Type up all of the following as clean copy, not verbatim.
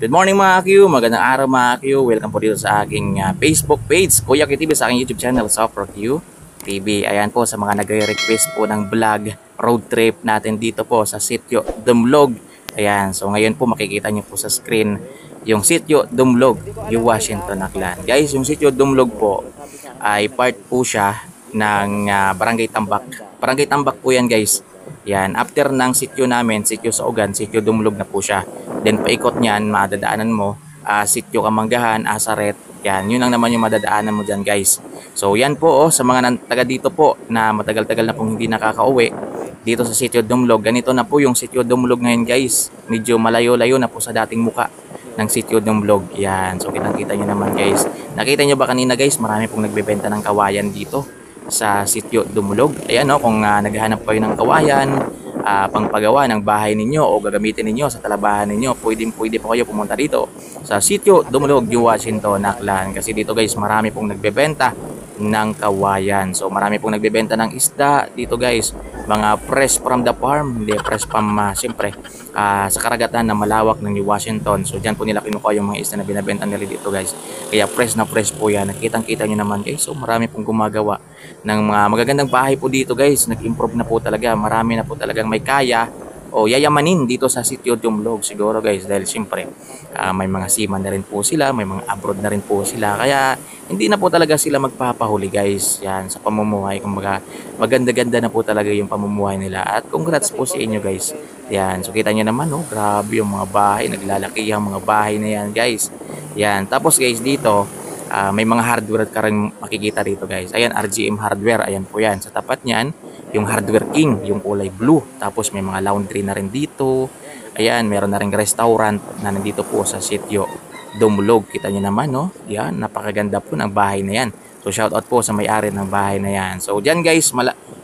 Good morning mga Q, magandang araw mga Q. Welcome po dito sa aking Facebook page, Kuya Q TV, sa aking YouTube channel, Software Q TV. Ayan po sa mga nagre-request po ng vlog, road trip natin dito po sa sitio Dumlog. Ayan, so ngayon po makikita nyo po sa screen yung sitio Dumlog, yung Washington, Aklan. Guys, yung sitio Dumlog po ay part po siya ng Barangay Tambak. Barangay Tambak po yan guys. Yan, after ng sitio namin, sitio Saugan, sitio Dumlog na po siya. Then paikot niyan, madadaanan mo, sitio Kamanggahan, Asaret. Yan, yun lang naman yung madadaanan mo dyan guys. So yan po sa mga taga dito po na matagal-tagal na pong hindi nakakauwi dito sa sitio Dumlog. Ganito na po yung sitio Dumlog ngayon guys. Medyo malayo-layo na po sa dating muka ng sitio Dumlog. Yan, so kitang-kita nyo naman guys. Nakita nyo ba kanina guys, marami pong nagbebenta ng kawayan dito sa sitio Dumulog. Ayan kung naghahanap kayo ng kawayan, pangpagawa ng bahay ninyo o gagamitin ninyo sa talabahan ninyo, pwede po kayo pumunta dito sa sitio Dumulog, Washington, Aklan. Kasi dito guys, marami pong nagbebenta ng kawayan. So marami pong nagbebenta ng isda dito guys. Mga fresh from the farm, hindi fresh from siyempre sa karagatan na malawak ng New Washington. So dyan po nila kinukuha yung mga isda na binabenta nila dito guys. Kaya fresh na fresh po yan. Nakitang-kita nyo naman guys. So marami pong gumagawa ng mga magagandang bahay po dito guys. Nag-improve na po talaga. Marami na po talagang may kaya o yayamanin dito sa sitio Dumlog siguro guys, dahil siyempre may mga seaman na rin po sila, may mga abroad na rin po sila, kaya hindi na po talaga sila magpapahuli guys yan sa pamumuhay. Kumbaga maganda-ganda na po talaga yung pamumuhay nila at congrats po sa inyo guys. Yan, so kita nyo naman grabe yung mga bahay, naglalaki yung mga bahay na yan guys. Yan, tapos guys dito may mga hardware ka rin makikita dito guys. Ayan, RGM hardware, ayan po yan. Sa tapat niyan, yung Hardware King, yung kulay blue. Tapos may mga laundry na rin dito. Ayan, meron na rin restaurant na nandito po sa sitio Dumulog. Kita nyo naman, Yan, napakaganda po ng bahay na yan. So shoutout po sa may-ari ng bahay na yan. So dyan guys,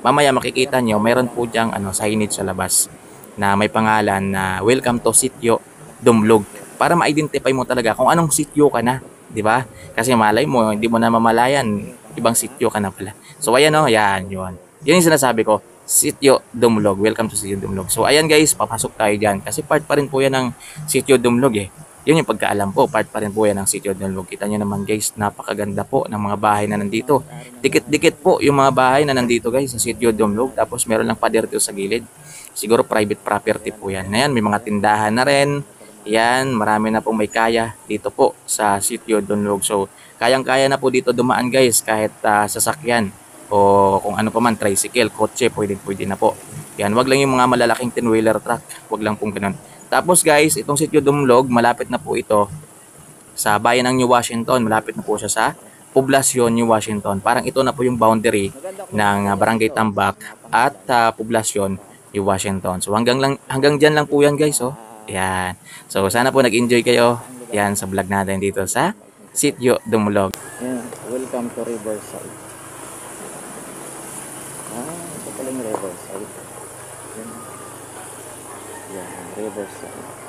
mamaya makikita nyo, meron po dyang signage sa labas na may pangalan na Welcome to Sitio Dumlog. Para ma-identify mo talaga kung anong sitio ka na. 'Di ba? Kasi malay mo, hindi mo na mamalayan, ibang sitio ka na pala. So ayan yan, yun. Yun yung sinasabi ko, sitio Dumlog. Welcome to sitio Dumlog. So ayan guys, papasok tayo diyan kasi part pa rin po yan ng sitio Dumlog eh. Yun yung pagkaalam po, part pa rin po yan ng sitio Dumlog. Kita nyo naman guys, napakaganda po ng mga bahay na nandito. Dikit-dikit po yung mga bahay na nandito guys sa sitio Dumlog. Tapos meron lang pader dito sa gilid. Siguro private property po yan. Ayan, may mga tindahan na rin. Yan, marami na pong may kaya dito po sa sitio Dumlog. So, kayang-kaya na po dito dumaan guys kahit sasakyan o kung ano pa man, tricycle, kotse, pwede na po. Yan, wag lang yung mga malalaking 10-wheeler truck. Wag lang pong ganun. Tapos guys, itong sitio Dumlog, malapit na po ito sa bayan ng New Washington. Malapit na po siya sa Poblasyon, New Washington. Parang ito na po yung boundary ng Barangay Tambak at Poblasyon, New Washington. So hanggang dyan lang po yan guys. Yan. So sana po nag-enjoy kayo yan sa vlog natin dito sa sitio Dumlog. Yeah, welcome to Riverside. Ito pala yung Riverside. Yan, Riverside.